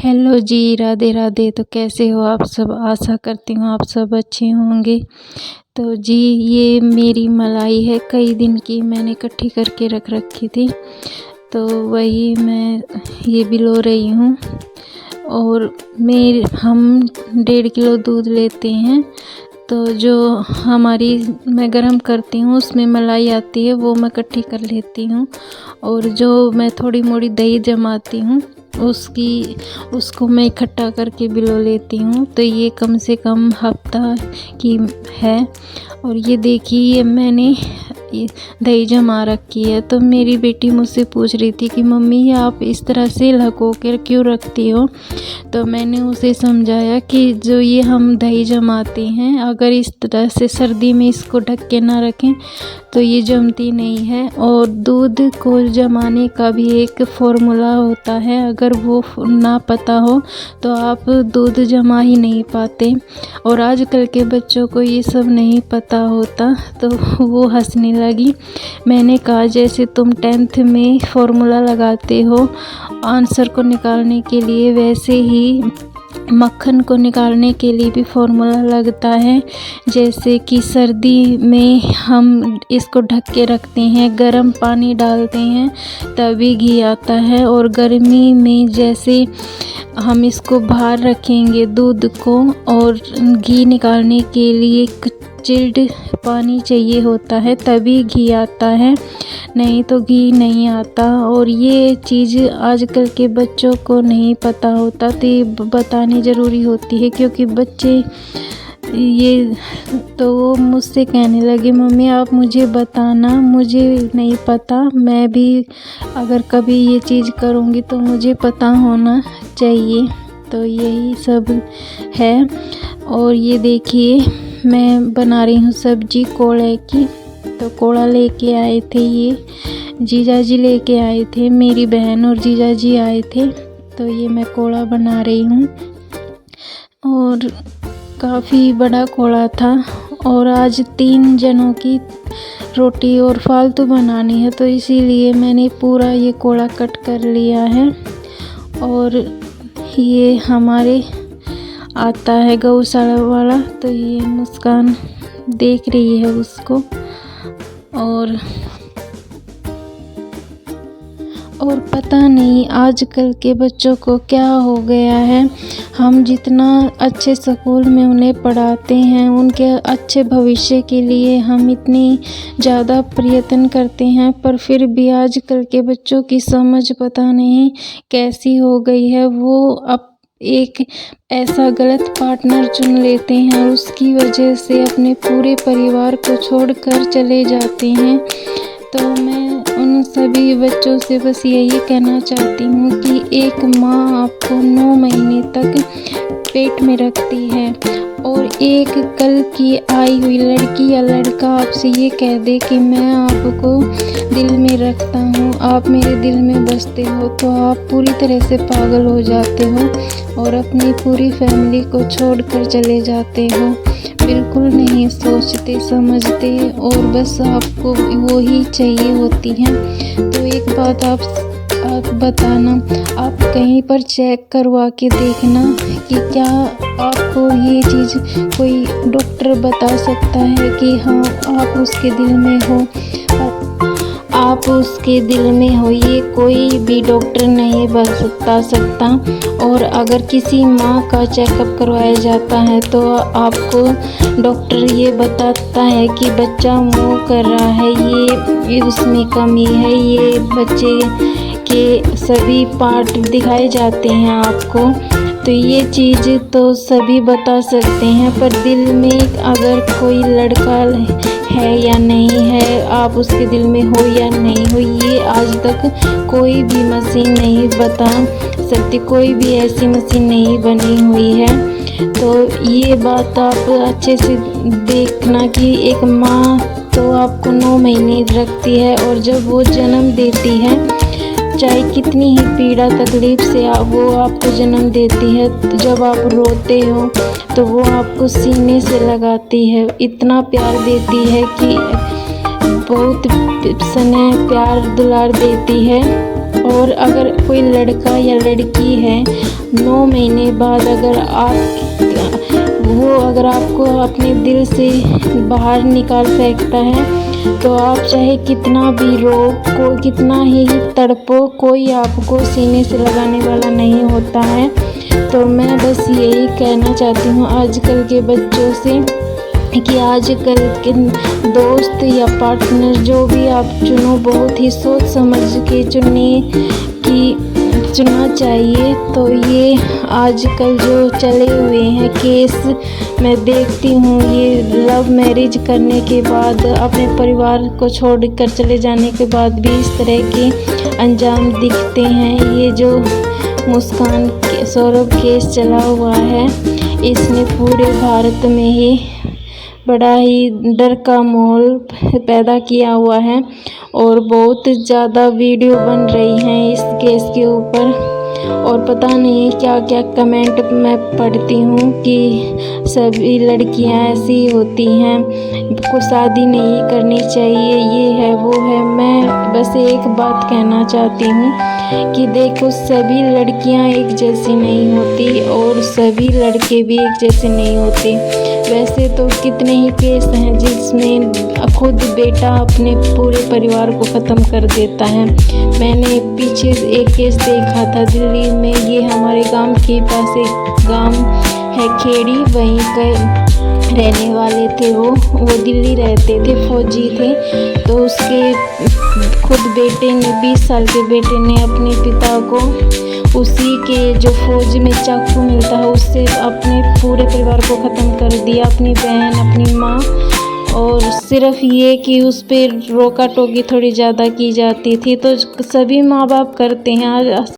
Hello जी, राधे राधे। तो कैसे हो आप सब? आशा करती हूँ आप सब अच्छे होंगे। तो जी, ये मेरी मलाई है, कई दिन की मैंने इकट्ठी करके रख रखी थी, तो वही मैं ये बिलो रही हूँ। और हम 1.5 किलो दूध लेते हैं, तो जो मैं गरम करती हूँ उसमें मलाई आती है, वो मैं इकट्ठी कर लेती हूँ। और जो मैं थोड़ी मोड़ी दही जमाती हूँ उसको मैं इकट्ठा करके बिलो लेती हूँ। तो ये कम से कम हफ्ता की है। और ये देखिए, मैंने ये दही जमा रखी है। तो मेरी बेटी मुझसे पूछ रही थी कि मम्मी आप इस तरह से लको कर क्यों रखती हो? तो मैंने उसे समझाया कि जो ये हम दही जमाते हैं, अगर इस तरह से सर्दी में इसको ढक के ना रखें तो ये जमती नहीं है। और दूध को जमाने का भी एक फॉर्मूला होता है, अगर वो ना पता हो तो आप दूध जमा ही नहीं पाते। और आजकल के बच्चों को ये सब नहीं पता होता, तो वो हंसने लगी। मैंने कहा जैसे तुम 10th में फॉर्मूला लगाते हो आंसर को निकालने के लिए, वैसे ही मक्खन को निकालने के लिए भी फॉर्मूला लगता है। जैसे कि सर्दी में हम इसको ढक के रखते हैं, गर्म पानी डालते हैं तभी घी आता है। और गर्मी में जैसे हम इसको बाहर रखेंगे दूध को, और घी निकालने के लिए चिल्ड पानी चाहिए होता है तभी घी आता है, नहीं तो घी नहीं आता। और ये चीज़ आजकल के बच्चों को नहीं पता होता, तो ये बतानी ज़रूरी होती है, क्योंकि बच्चे ये तो वो मुझसे कहने लगे मम्मी आप मुझे बताना, मुझे नहीं पता, मैं भी अगर कभी ये चीज़ करूँगी तो मुझे पता होना चाहिए। तो यही सब है। और ये देखिए, मैं बना रही हूँ सब्जी कोड़े की। तो कोड़ा लेके आए थे, ये जीजा जी लेके आए थे, मेरी बहन और जीजा जी आए थे। तो ये मैं कोड़ा बना रही हूँ, और काफ़ी बड़ा कोड़ा था। और आज 3 जनों की रोटी और फालतू बनानी है, तो इसीलिए मैंने पूरा ये कोड़ा कट कर लिया है। और ये हमारे आता है गौशाला वाला, तो ये मुस्कान देख रही है उसको। और पता नहीं आजकल के बच्चों को क्या हो गया है। हम जितना अच्छे स्कूल में उन्हें पढ़ाते हैं, उनके अच्छे भविष्य के लिए हम इतनी ज़्यादा प्रयत्न करते हैं, पर फिर भी आजकल के बच्चों की समझ पता नहीं कैसी हो गई है। वो अब एक ऐसा गलत पार्टनर चुन लेते हैं, उसकी वजह से अपने पूरे परिवार को छोड़कर चले जाते हैं। तो मैं उन सभी बच्चों से बस यही कहना चाहती हूँ कि एक माँ आपको 9 महीने तक पेट में रखती है, और एक कल की आई हुई लड़की या लड़का आपसे ये कह दे कि मैं आपको दिल में रखता हूँ, आप मेरे दिल में बसते हो, तो आप पूरी तरह से पागल हो जाते हो और अपनी पूरी फैमिली को छोड़कर चले जाते हो। बिल्कुल नहीं सोचते समझते, और बस आपको वो ही चाहिए होती है। तो एक बात आप बताना, आप कहीं पर चेक करवा के देखना कि क्या आपको ये चीज़ कोई डॉक्टर बता सकता है कि हाँ आप उसके दिल में हो, आप उसके दिल में हो, ये कोई भी डॉक्टर नहीं बता सकता। और अगर किसी माँ का चेकअप करवाया जाता है तो आपको डॉक्टर ये बताता है कि बच्चा मुँह कर रहा है, ये उसमें कमी है, ये बच्चे के सभी पार्ट दिखाए जाते हैं आपको। तो ये चीज़ तो सभी बता सकते हैं, पर दिल में अगर कोई लड़का है या नहीं है, आप उसके दिल में हो या नहीं हो, ये आज तक कोई भी मशीन नहीं बता सकती, कोई भी ऐसी मशीन नहीं बनी हुई है। तो ये बात आप अच्छे से देखना कि एक माँ तो आपको 9 महीने रखती है, और जब वो जन्म देती है, चाहे कितनी ही पीड़ा तकलीफ से वो आपको जन्म देती है, तो जब आप रोते हो तो वो आपको सीने से लगाती है, इतना प्यार देती है कि बहुत स्नेह प्यार दुलार देती है। और अगर कोई लड़का या लड़की है 9 महीने बाद अगर आपको अपने दिल से बाहर निकाल फेंकता है तो आप चाहे कितना भी रो, कितना ही तड़पो, कोई आपको सीने से लगाने वाला नहीं होता है। तो मैं बस यही कहना चाहती हूँ आजकल के बच्चों से कि आजकल के दोस्त या पार्टनर जो भी आप चुनो बहुत ही सोच समझ के चुनना चाहिए। तो ये आजकल जो चले हुए हैं केस मैं देखती हूँ, ये लव मैरिज करने के बाद अपने परिवार को छोड़कर चले जाने के बाद भी इस तरह के अंजाम दिखते हैं। ये जो मुस्कान सौरभ केस चला हुआ है इसने पूरे भारत में ही बड़ा ही डर का माहौल पैदा किया हुआ है और बहुत ज़्यादा वीडियो बन रही हैं इस केस के ऊपर। और पता नहीं क्या क्या कमेंट मैं पढ़ती हूँ कि सभी लड़कियाँ ऐसी होती हैं, को शादी नहीं करनी चाहिए, ये है वो है। मैं बस एक बात कहना चाहती हूँ कि देखो सभी लड़कियाँ एक जैसी नहीं होती और सभी लड़के भी एक जैसे नहीं होते। वैसे तो कितने ही केस हैं जिसमें खुद बेटा अपने पूरे परिवार को ख़त्म कर देता है। मैंने पीछे एक केस देखा था दिल्ली में, ये हमारे गांव के पास एक गांव है खेड़ी, वहीं के रहने वाले थे वो दिल्ली रहते थे, फौजी थे। तो उसके खुद बेटे ने 20 साल के बेटे ने अपने पिता को उसी के जो फौज में चाकू मिलता है उससे अपने पूरे परिवार को ख़त्म कर दिया, अपनी बहन, अपनी माँ। और सिर्फ ये कि उस पर रोका टोकी थोड़ी ज़्यादा की जाती थी। तो सभी माँ बाप करते हैं।